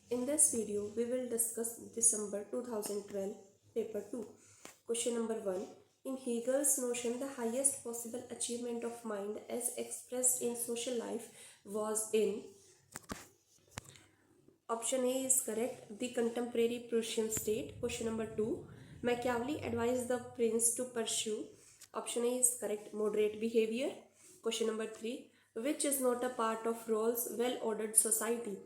In this video, we will discuss December 2012, paper 2. Question number 1. In Hegel's notion, the highest possible achievement of mind as expressed in social life was in. Option A is correct, the contemporary Prussian state. Question number 2. Machiavelli advised the prince to pursue. Option A is correct, moderate behavior. Question number 3. Which is not a part of Rawls' well-ordered society?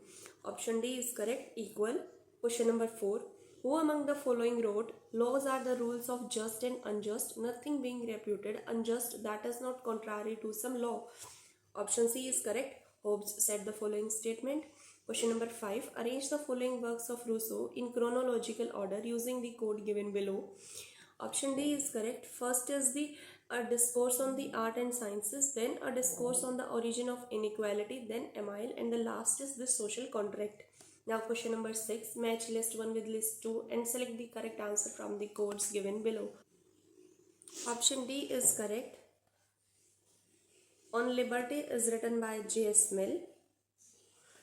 Option D is correct, equal. Question number 4. Who among the following wrote, laws are the rules of just and unjust, nothing being reputed unjust that is not contrary to some law? Option C is correct. Hobbes said the following statement. Question number 5. Arrange the following works of Rousseau in chronological order using the code given below. Option D is correct. First is the a discourse on the art and sciences, then a discourse on the origin of inequality, then Emile, and the last is the social contract. Now question number 6. Match list 1 with list 2 and select the correct answer from the codes given below. Option D is correct. On Liberty is written by J.S. Mill.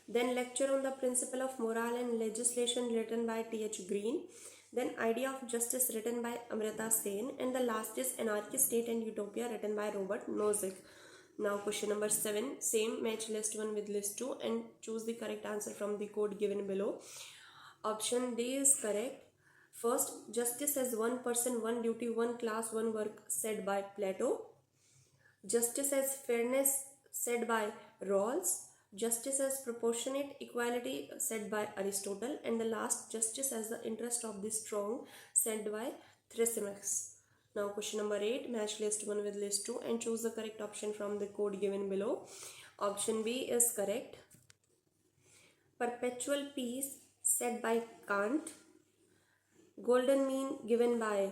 Then Lecture on the Principle of Moral and Legislation written by T.H. Green. Then Idea of Justice written by Amrita Sen, and the last is Anarchy, State and Utopia written by Robert Nozick. Now question number 7, same, match list 1 with list 2 and choose the correct answer from the code given below. Option D is correct. First, justice as one person, one duty, one class, one work said by Plato. Justice as fairness said by Rawls. Justice as proportionate equality said by Aristotle, and the last, justice as the interest of the strong said by Thrasymachus. Now question number 8, match list 1 with list 2 and choose the correct option from the code given below. Option B is correct. Perpetual peace said by Kant. Golden mean given by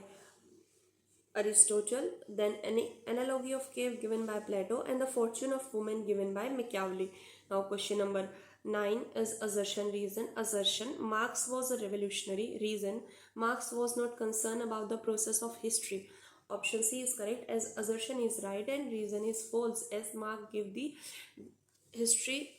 Aristotle, then an analogy of cave given by Plato, and the fortune of woman given by Machiavelli. Now question number 9 is assertion, reason. Assertion, Marx was a revolutionary. Reason, Marx was not concerned about the process of history. Option C is correct, as assertion is right and reason is false, as Marx gave the history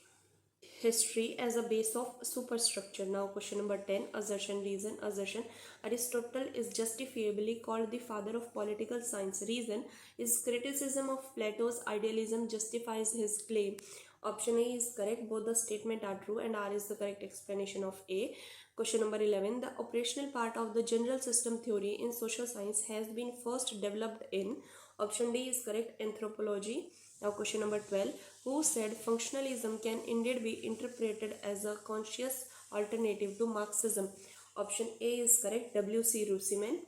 as a base of superstructure. Now question number 10, assertion, reason. Assertion, Aristotle is justifiably called the father of political science. Reason is criticism of Plato's idealism justifies his claim. Option A is correct, both the statement are true and R is the correct explanation of A. Question number 11, the operational part of the general system theory in social science has been first developed in. Option D is correct, anthropology. Now question number 12, who said functionalism can indeed be interpreted as a conscious alternative to Marxism? Option A is correct, W.C. Runciman.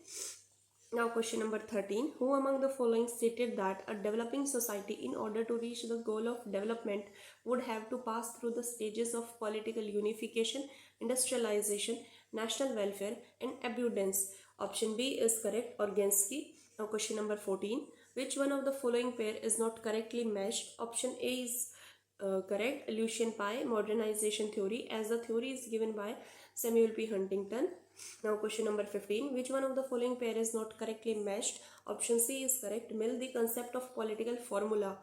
Now question number 13, who among the following stated that a developing society in order to reach the goal of development would have to pass through the stages of political unification, industrialization, national welfare and abundance? Option B is correct, Organsky. Now question number 14, which one of the following pair is not correctly matched? Option A is correct, Lucian Pie, modernization theory, as the theory is given by Samuel P. Huntington. Now question number 15, which one of the following pair is not correctly matched? Option C is correct, Mill, the concept of political formula,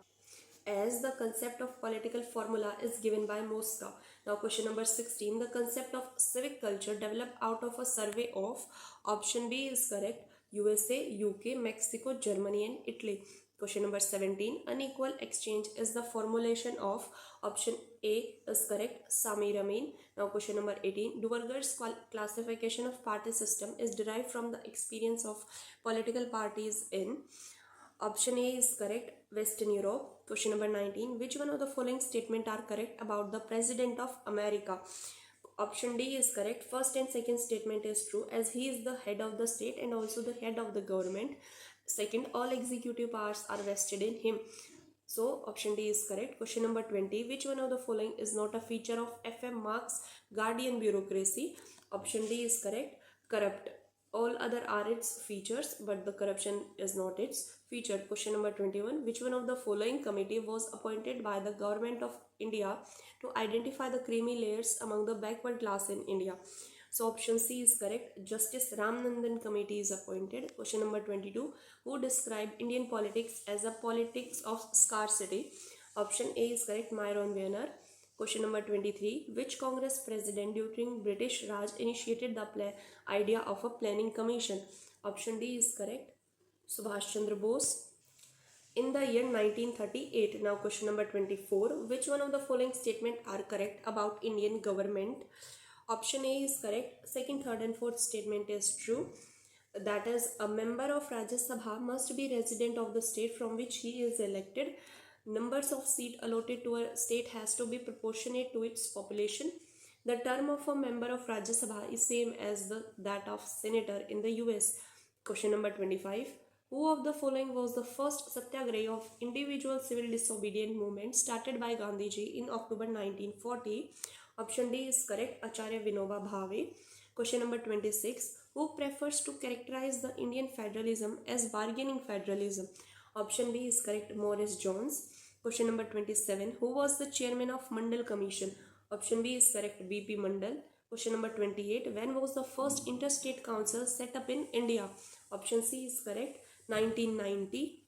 as the concept of political formula is given by Mosca. Now question number 16, the concept of civic culture developed out of a survey of. Option B is correct, USA, UK, Mexico, Germany and Italy. Question number 17, unequal exchange is the formulation of. Option A is correct, Samir Amin. Now question number 18, Duerger's classification of party system is derived from the experience of political parties in. Option A is correct, Western Europe. Question number 19, which one of the following statements are correct about the President of America? Option D is correct, first and second statement is true, as he is the head of the state and also the head of the government. Second, all executive powers are vested in him. So option D is correct. Question number 20, which one of the following is not a feature of F.M. Marx' Guardian bureaucracy? Option D is correct, corrupt. All other are its features, but the corruption is not its feature. Question number 21, which one of the following committee was appointed by the government of India to identify the creamy layers among the backward class in India? So option C is correct, Justice Ramanandan committee is appointed. Question number 22, who described Indian politics as a politics of scarcity? Option A is correct, Myron Weiner. Question number 23. Which Congress president during British Raj initiated the idea of a planning commission? Option D is correct. Subhash Chandra Bose. In the year 1938. Now question number 24. Which one of the following statements are correct about Indian government? Option A is correct. Second, third and fourth statement is true. That is, a member of Rajya Sabha must be resident of the state from which he is elected. Numbers of seats allotted to a state has to be proportionate to its population. The term of a member of Rajya Sabha is same as that of senator in the US. Question number 25. Who of the following was the first satyagrahi of individual civil disobedience movement started by Gandhiji in October 1940? Option D is correct. Acharya Vinoba Bhave. Question number 26. Who prefers to characterize the Indian federalism as bargaining federalism? Option B is correct. Morris Jones. Question number 27. Who was the chairman of Mandal Commission? Option B is correct. B.P. Mandal. Question number 28. When was the first interstate council set up in India? Option C is correct. 1990.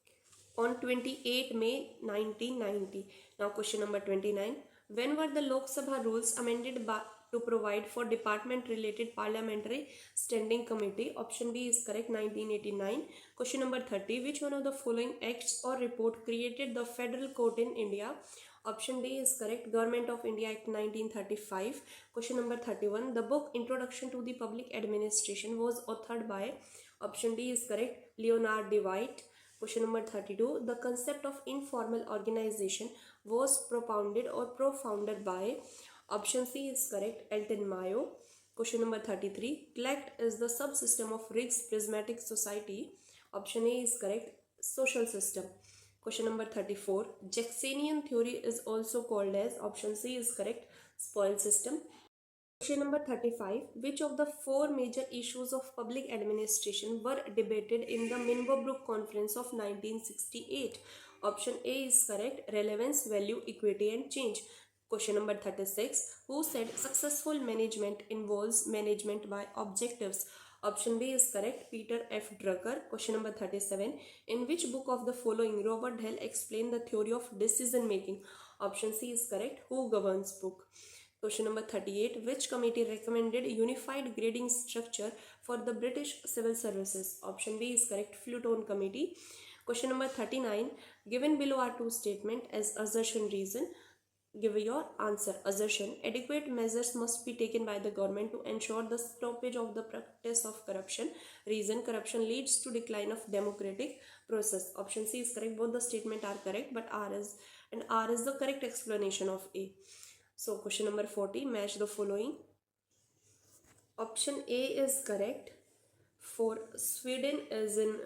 On 28 May 1990. Now question number 29. When were the Lok Sabha rules amended to provide for department related parliamentary standing committee? Option B is correct. 1989. Question number 30. Which one of the following acts or report created the federal court in India? Option D is correct. Government of India Act 1935. Question number 31. The book Introduction to the Public Administration was authored by? Option D is correct. Leonard de White. Question number 32. The concept of informal organization was propounded or profounded by? Option C is correct. Elton Mayo. Question number 33. CLECT is the subsystem of Riggs Prismatic Society. Option A is correct. Social system. Question number 34. Jacksonian theory is also called as? Option C is correct. Spoil system. Question number 35. Which of the four major issues of public administration were debated in the Minbobrook Conference of 1968? Option A is correct. Relevance, value, equity and change. Question number 36. Who said successful management involves management by objectives? Option B is correct. Peter F. Drucker. Question number 37. In which book of the following Robert Hall explained the theory of decision making? Option C is correct. Who Governs book. Question number 38. Which committee recommended unified grading structure for the British civil services? Option B is correct. Fulton Committee. Question number 39. Given below are two statements as assertion reason. Give your answer. Assertion. Adequate measures must be taken by the government to ensure the stoppage of the practice of corruption. Reason. Corruption leads to decline of democratic process. Option C is correct. Both the statements are correct, but R is the correct explanation of A. So question number 40. Match the following. Option A is correct. For Sweden is in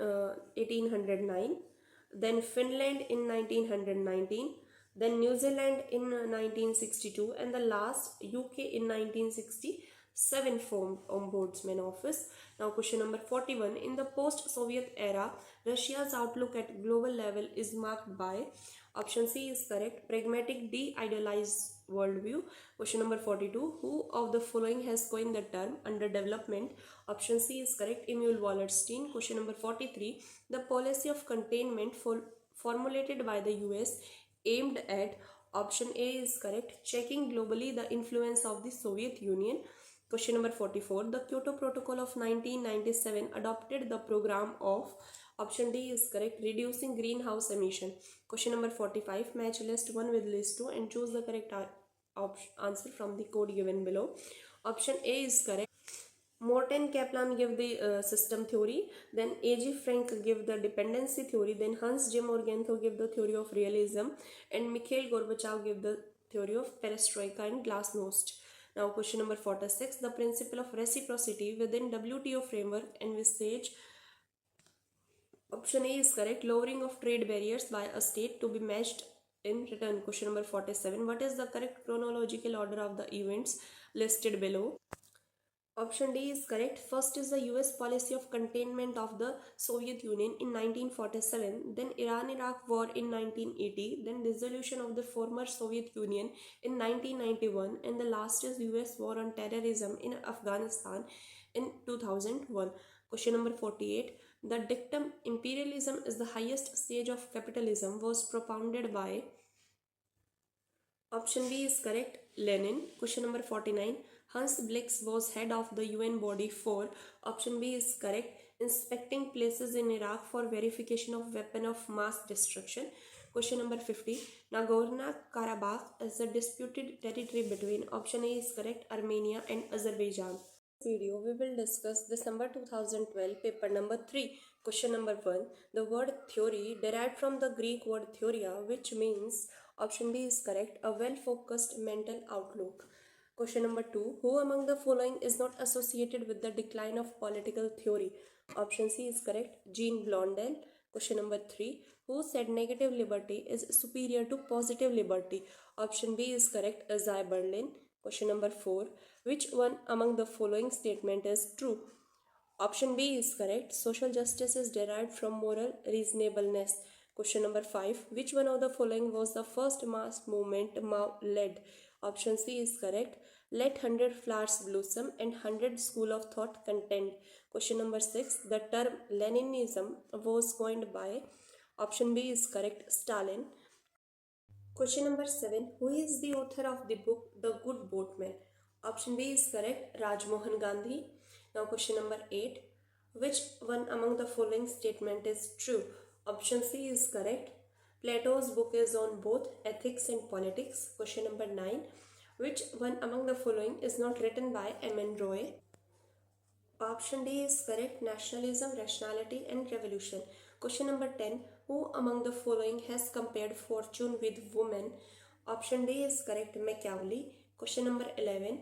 1809. Then Finland in 1919. Then New Zealand in 1962. And the last UK in 1967 formed Ombudsman Office. Now question number 41. In the post-Soviet era, Russia's outlook at global level is marked by? Option C is correct. Pragmatic, de-idealized worldview. Question number 42. Who of the following has coined the term underdevelopment? Option C is correct. Emil Wallerstein. Question number 43. The policy of containment formulated by the US aimed at? Option A is correct. Checking globally the influence of the Soviet Union. Question number 44. The Kyoto Protocol of 1997 adopted the program of? Option D is correct. Reducing greenhouse emission. Question number 45. Match list 1 with list 2 and choose the correct answer from the code given below. Option A is correct. Morton Kaplan give the system theory. Then A.G. Frank give the dependency theory. Then Hans J. Morgenthau give the theory of realism. And Mikhail Gorbachev give the theory of perestroika and glasnost. Now question number 46. The principle of reciprocity within WTO framework envisage? Option A is correct. Lowering of trade barriers by a state to be matched in return. Question number 47. What is the correct chronological order of the events listed below? Option D is correct. First is the US policy of containment of the Soviet Union in 1947, then Iran-Iraq war in 1980, then dissolution of the former Soviet Union in 1991, and the last is US war on terrorism in Afghanistan in 2001. Question number 48. The dictum imperialism is the highest stage of capitalism was propounded by? Option B is correct, Lenin. Question number 49. Hans Blix was head of the UN body for. Option B is correct, inspecting places in Iraq for verification of weapon of mass destruction. Question number 50. Nagorno-Karabakh is a disputed territory between. Option A is correct, Armenia and Azerbaijan. In this video, we will discuss December 2012 paper number 3. Question number 1. The word theory derived from the Greek word theoria, which means. Option B is correct, a well-focused mental outlook. Question number 2. Who among the following is not associated with the decline of political theory? Option C is correct, Jean Blondel. Question number 3. Who said negative liberty is superior to positive liberty? Option B is correct, Isaiah Berlin. Question number 4. Which one among the following statement is true? Option B is correct, social justice is derived from moral reasonableness. Question number 5. Which one of the following was the first mass movement Mao led? Option C is correct, let 100 flowers blossom and 100 school of thought contend. Question number 6. The term Leninism was coined by. Option B is correct, Stalin. Question number 7. Who is the author of the book The Good Boatman? Option B is correct, Rajmohan Gandhi. Now question number 8. Which one among the following statement is true? Option C is correct. Plato's book is on both ethics and politics. Question number 9. Which one among the following is not written by M.N. Roy? Option D is correct, nationalism, rationality and revolution. Question number 10. Who among the following has compared fortune with woman? Option D is correct, Machiavelli. Question number 11.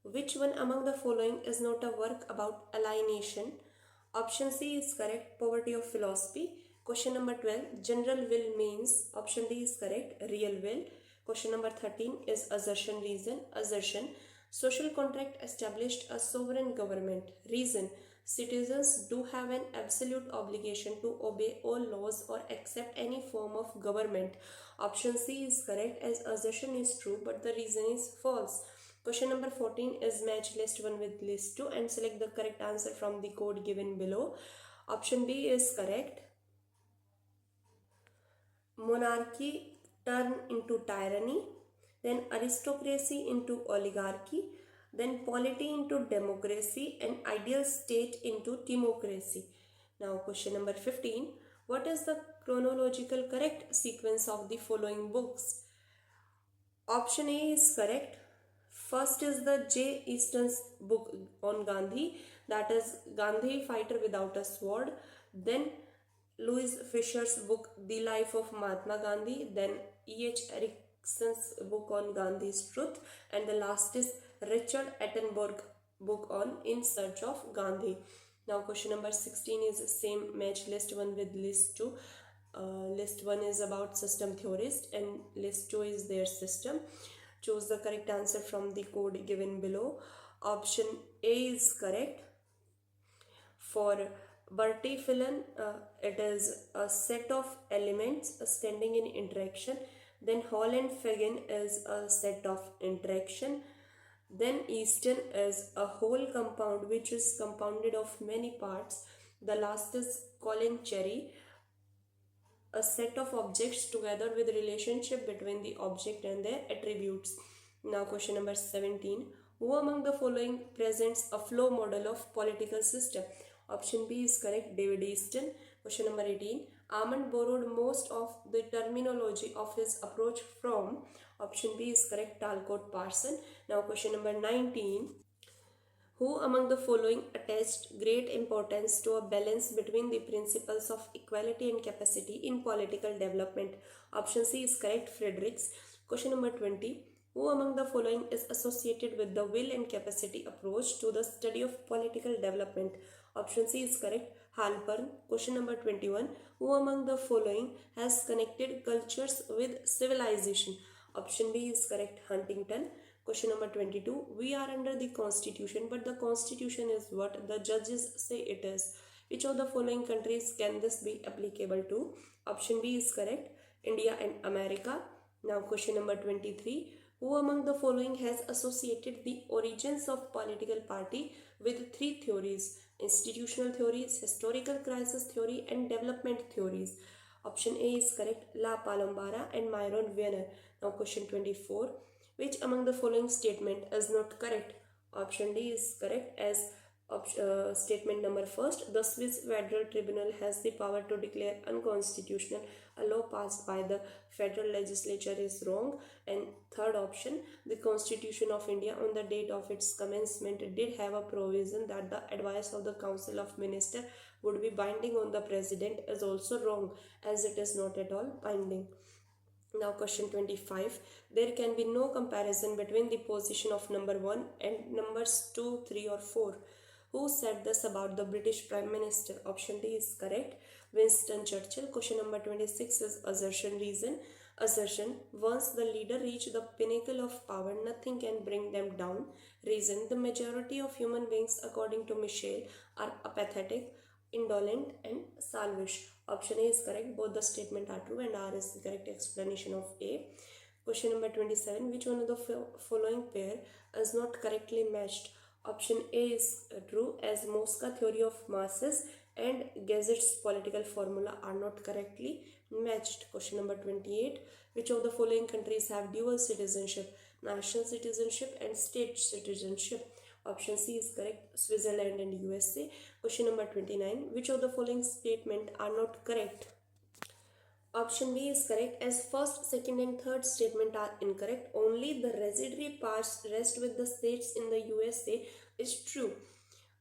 Which one among the following is not a work about alienation? Option C is correct, Poverty of Philosophy. Question number 12. General will means. Option D is correct, real will. Question number 13 is assertion, reason. Assertion. Social contract established a sovereign government. Reason. Citizens do have an absolute obligation to obey all laws or accept any form of government. Option C is correct, as assertion is true but the reason is false. Question number 14 is match list 1 with list 2 and select the correct answer from the code given below. Option B is correct. Monarchy turn into tyranny, then aristocracy into oligarchy, then polity into democracy, and ideal state into democracy. Now question number 15. What is the chronological correct sequence of the following books? Option A is correct. First is the J. Easton's book on Gandhi, that is Gandhi Fighter Without a Sword. Then Louis Fisher's book The Life of Mahatma Gandhi. Then E.H. Erickson's book on Gandhi's Truth. And the last is Richard Attenborough book on In Search of Gandhi. Now question number 16 is same match list 1 with list 2. List 1 is about system theorist and list 2 is their system. Choose the correct answer from the code given below. Option A is correct. For Bertie Phelan, it is a set of elements standing in interaction. Then Hall and Fagan is a set of interaction. Then Easton is a whole compound which is compounded of many parts. The last is Colin Cherry, a set of objects together with relationship between the object and their attributes. Now question number 17. Who among the following presents a flow model of political system? Option B is correct, David Easton. Question number 18. Armand borrowed most of the terminology of his approach from. Option B is correct, Talcott Parson. Now question number 19. Who among the following attached great importance to a balance between the principles of equality and capacity in political development? Option C is correct, Fredericks. Question number 20. Who among the following is associated with the will and capacity approach to the study of political development? Option C is correct, Halpern. Question number 21. Who among the following has connected cultures with civilization? Option B is correct, Huntington. Question number 22. We are under the constitution, but the constitution is what the judges say it is. Which of the following countries can this be applicable to? Option B is correct, India and America. Now question number 23. Who among the following has associated the origins of political party with three theories: institutional theories, historical crisis theory, and development theories? Option A is correct, La Palombara and Myron Vienna. Now question 24. Which among the following statement is not correct? Option D is correct as statement number first. The Swiss Federal Tribunal has the power to declare unconstitutional a law passed by the federal legislature is wrong. And third option, the Constitution of India on the date of its commencement did have a provision that the advice of the Council of Ministers would be binding on the President is also wrong, as it is not at all binding. Now question 25. There can be no comparison between the position of number 1 and numbers 2, 3 or 4. Who said this about the British Prime Minister? Option D is correct, Winston Churchill. Question number 26 is assertion reason. Assertion, once the leader reach the pinnacle of power, nothing can bring them down. Reason, the majority of human beings, according to Michel, are apathetic, indolent and selfish. Option A is correct. Both the statement are true and R is the correct explanation of A. Question number 27. Which one of the following pair is not correctly matched? Option A is true, as Mosca theory of masses and Gazette's political formula are not correctly matched. Question number 28. Which of the following countries have dual citizenship? National citizenship and state citizenship. Option C is correct, Switzerland and USA. Question number 29. Which of the following statement are not correct? Option B is correct, as first, second and third statement are incorrect. Only the residuary parts rest with the states in the USA is true.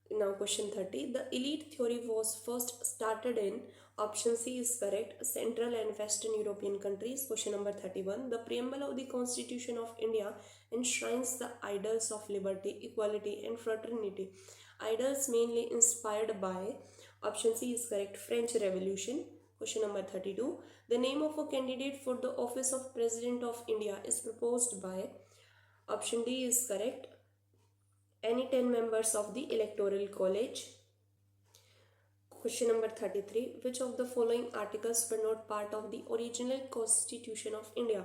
Now question 30. The elite theory was first started in, option C is correct, Central and Western European countries. Question number 31. The preamble of the Constitution of India enshrines the ideals of liberty, equality and fraternity. Ideals mainly inspired by, option C is correct, French Revolution. Question number 32. The name of a candidate for the office of President of India is proposed by, option D is correct, any 10 members of the Electoral College. Question number 33. Which of the following articles were not part of the original Constitution of India?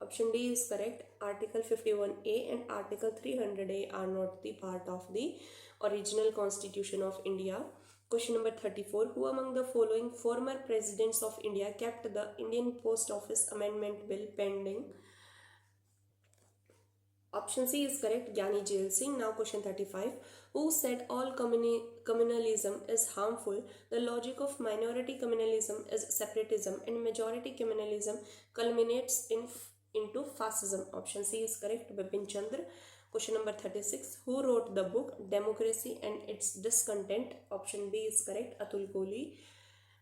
Option D is correct. Article 51A and Article 300A are not the part of the original Constitution of India. Question number 34. Who among the following former presidents of India kept the Indian Post Office Amendment Bill pending? Option C is correct, Gyani Jail Singh. Now question 35. Who said all communalism is harmful? The logic of minority communalism is separatism and majority communalism culminates into fascism. Option C is correct, Bipin Chandra. Question number 36. Who wrote the book Democracy and Its Discontent? Option B is correct, Atul Kohli.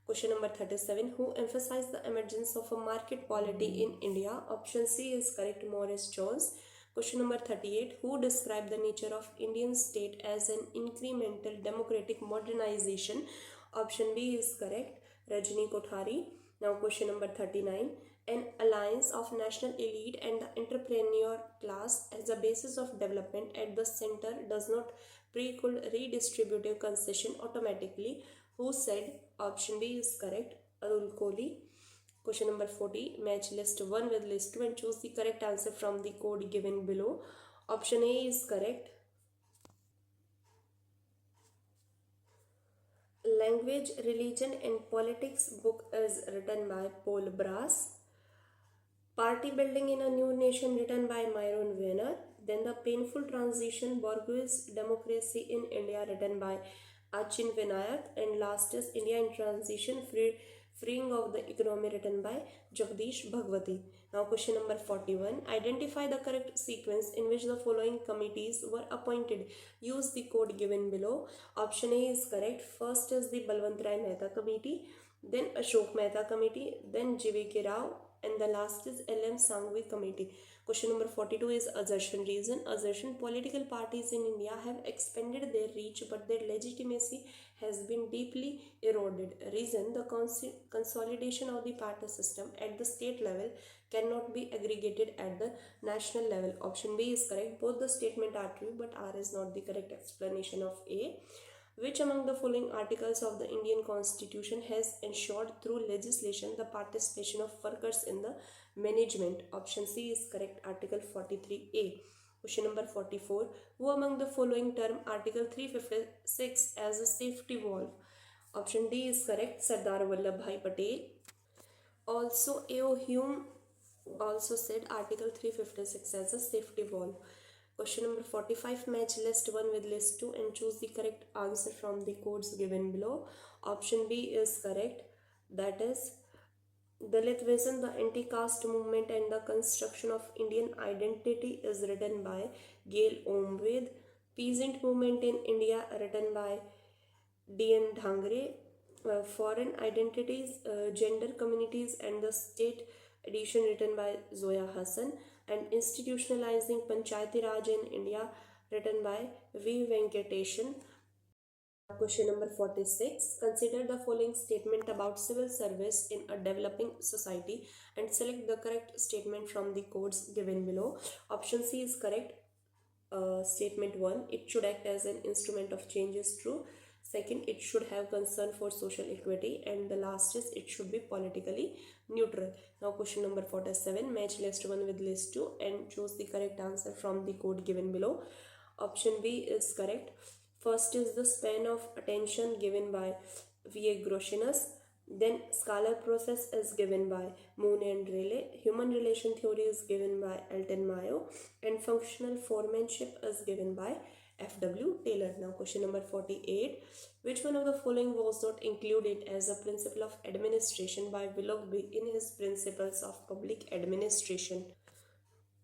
Question number 37. Who emphasized the emergence of a market polity in India? Option C is correct, Morris Jones. Question number 38. Who described the nature of Indian state as an incremental democratic modernization? Option B is correct, Rajni Kothari. Now question number 39. An alliance of national elite and the entrepreneur class as a basis of development at the center does not preclude redistributive concession automatically. Who said? Option B is correct, Atul Kohli. Question number 40. Match list 1 with list 2 and choose the correct answer from the code given below. Option A is correct. Language, Religion and Politics book is written by Paul Brass. Party Building in a New Nation written by Myron Vienna. Then The Painful Transition, Bourgeois Democracy in India written by Achin Vinayak. And last is India in Transition, Freeing of the Economy written by Jagdish Bhagwati. Now question number 41. Identify the correct sequence in which the following committees were appointed. Use the code given below. Option A is correct. First is the Balwant Rai Mehta Committee, then Ashok Mehta Committee, then J.V.K. Rao, and the last is L.M. Sanghvi Committee. Question number 42 is assertion reason. Assertion, political parties in India have expanded their reach but their legitimacy has been deeply eroded. Reason, the consolidation of the party system at the state level cannot be aggregated at the national level. Option B is correct. Both the statement are true but R is not the correct explanation of A. Which among the following articles of the Indian Constitution has ensured through legislation the participation of workers in the management? Option C is correct, Article 43A. Question number 44. Who among the following term Article 356 as a safety valve? Option D is correct, Sardar Vallabhbhai Patel. Also, A.O. Hume also said Article 356 as a safety valve. Question number 45. Match list 1 with list 2 and choose the correct answer from the codes given below. Option B is correct. That is, Dalit Vision, the anti-caste movement and the construction of Indian identity is written by Gail Omved. Peasant movement in India written by D.N. Dhangre. Foreign identities, gender communities and the state edition written by Zoya Hassan. And institutionalizing Panchayati Raj in India written by V. Venkateshan. Question number 46. Consider the following statement about civil service in a developing society and select the correct statement from the codes given below. Option C is correct. Statement 1. It should act as an instrument of change is true. Second, it should have concern for social equity. And the last is it should be politically neutral. Now question number 47. Match list 1 with list 2 and choose the correct answer from the code given below. Option B is correct. First is the span of attention given by V.A. Groshinus. Then scalar process is given by Moon and Rayleigh. Human relation theory is given by Elton Mayo. And functional foremanship is given by F.W. Taylor. Now question number 48. Which one of the following was not included as a principle of administration by Willoughby in his Principles of Public Administration?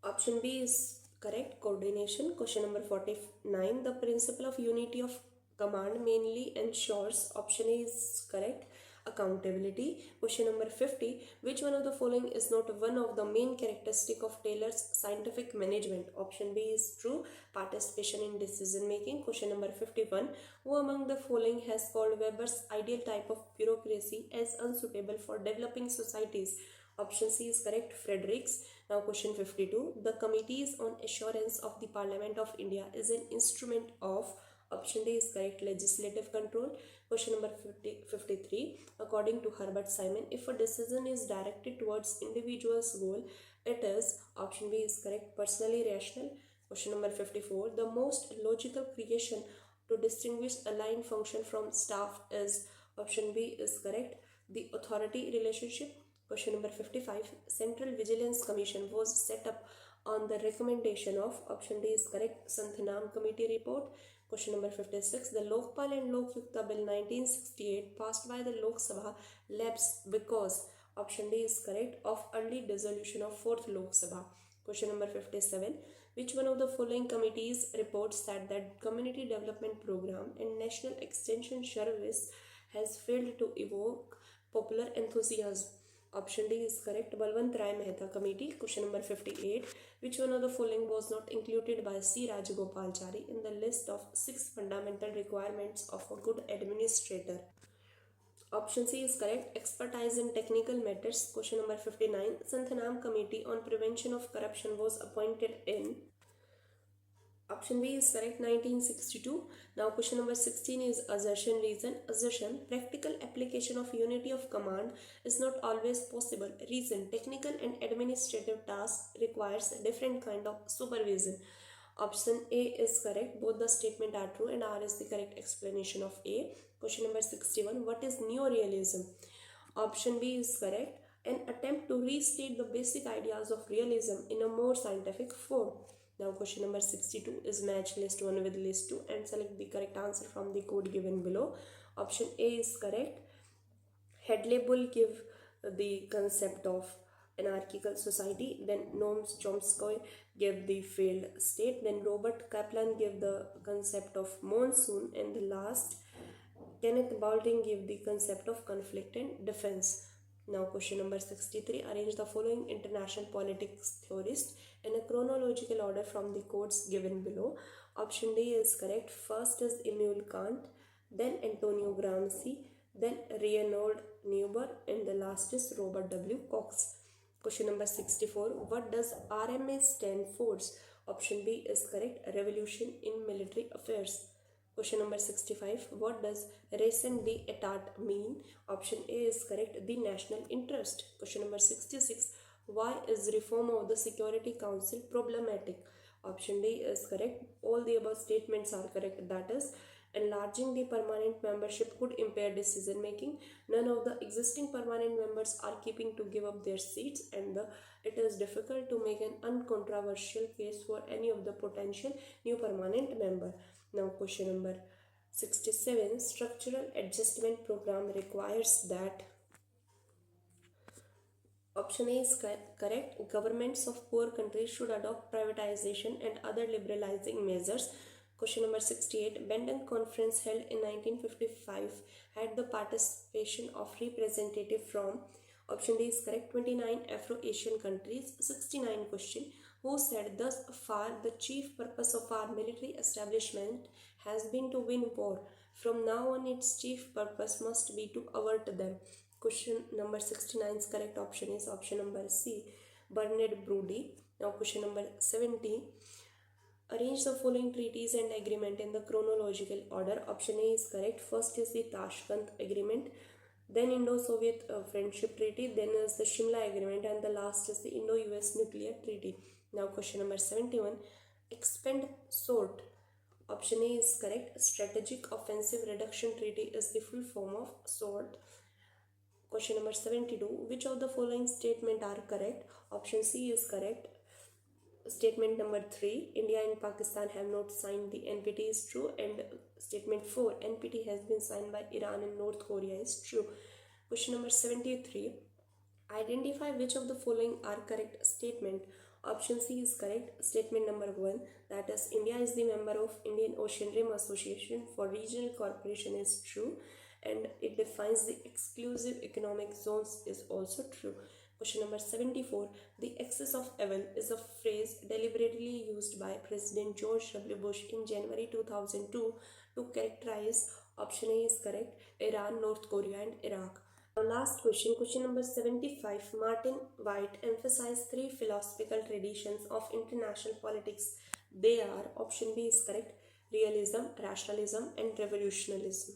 Option B is correct. Coordination. Question number 49. The principle of unity of command mainly ensures. Option A is correct. Accountability. Question number 50. Which one of the following is not one of the main characteristic of Taylor's scientific management? Option B is true. Participation in decision making. Question number 51. Who among the following has called Weber's ideal type of bureaucracy as unsuitable for developing societies? Option C is correct. Fredericks. Now question 52. The Committees on Assurance of the Parliament of India is an instrument of. Option D is correct. Legislative control. Question number 53. According to Herbert Simon, if a decision is directed towards individual's goal, it is. Option B is correct. Personally rational. Question number 54. The most logical creation to distinguish a line function from staff is. Option B is correct. The authority relationship. Question number 55. Central Vigilance Commission was set up on the recommendation of. Option D is correct. Santhanam Committee report. Question number 56. The Lokpal and Lokyukta Bill 1968 passed by the Lok Sabha lapsed because. Option D is correct. Of early dissolution of 4th Lok Sabha. Question number 57. Which one of the following committees reports said that Community Development Program and National Extension Service has failed to evoke popular enthusiasm? Option D is correct. Balwant Rai Mehta Committee. Question number 58. Which one of the following was not included by C. Rajagopalachari in the list of 6 fundamental requirements of a good administrator? Option C is correct. Expertise in technical matters. Question number 59. Santhanam Committee on Prevention of Corruption was appointed in. Option B is correct. 1962. Now question number 16 is assertion reason. Assertion. Practical application of unity of command is not always possible. Reason. Technical and administrative tasks requires different kind of supervision. Option A is correct. Both the statement are true and R is the correct explanation of A. Question number 61. What is neorealism? Option B is correct. An attempt to restate the basic ideas of realism in a more scientific form. Now question number 62 is match list 1 with list 2 and select the correct answer from the code given below. Option A is correct. Hadley Bull give the concept of anarchical society. Then Noam Chomsky gave the failed state. Then Robert Kaplan gave the concept of monsoon. And the last, Kenneth Baldwin gave the concept of conflict and defense. Now question number 63. Arrange the following international politics theorists in a chronological order from the codes given below. Option D is correct. First is Immanuel Kant, then Antonio Gramsci, then Reinhold Niebuhr, and the last is Robert W. Cox. Question number 64. What does RMA stand for? Option B is correct. Revolution in Military Affairs. Question number 65. What does raison d'etat mean? Option A is correct. The national interest. Question number 66. Why is reform of the Security Council problematic? Option D is correct. All the above statements are correct. That is, enlarging the permanent membership could impair decision making. None of the existing permanent members are keeping to give up their seats, and it is difficult to make an uncontroversial case for any of the potential new permanent member. Now, question number 67. Structural adjustment program requires that. Option A is correct. Governments of poor countries should adopt privatization and other liberalizing measures. Question number 68. Bandung Conference held in 1955 had the participation of representatives from. Option D is correct. 29 Afro-Asian countries. 69 question. Who said thus far the chief purpose of our military establishment has been to win war. From now on its chief purpose must be to avert them. Question number 69 is correct option is option number C, Bernard Brody. Now question number 70. Arrange the following treaties and agreement in the chronological order. Option A is correct. First is the Tashkent Agreement, then Indo-Soviet Friendship Treaty, then is the Shimla Agreement, and the last is the Indo-US Nuclear Treaty. Now question number 71. Expend SORT. Option A is correct. Strategic Offensive Reduction Treaty is the full form of SORT. Question number 72. Which of the following statement are correct? Option C is correct. Statement number 3. India and Pakistan have not signed the NPT is true. And statement 4. NPT has been signed by Iran and North Korea is true. Question number 73. Identify which of the following are correct statement. Option C is correct. Statement number 1, that is India is the member of Indian Ocean Rim Association for Regional Cooperation is true, and it defines the exclusive economic zones is also true. Question number 74. The axis of evil is a phrase deliberately used by President George W. Bush in January 2002 to characterize. Option A is correct. Iran, North Korea and Iraq. Now last question, question number 75. Martin White emphasized 3 philosophical traditions of international politics. They are, option B is correct, realism, rationalism and revolutionarism.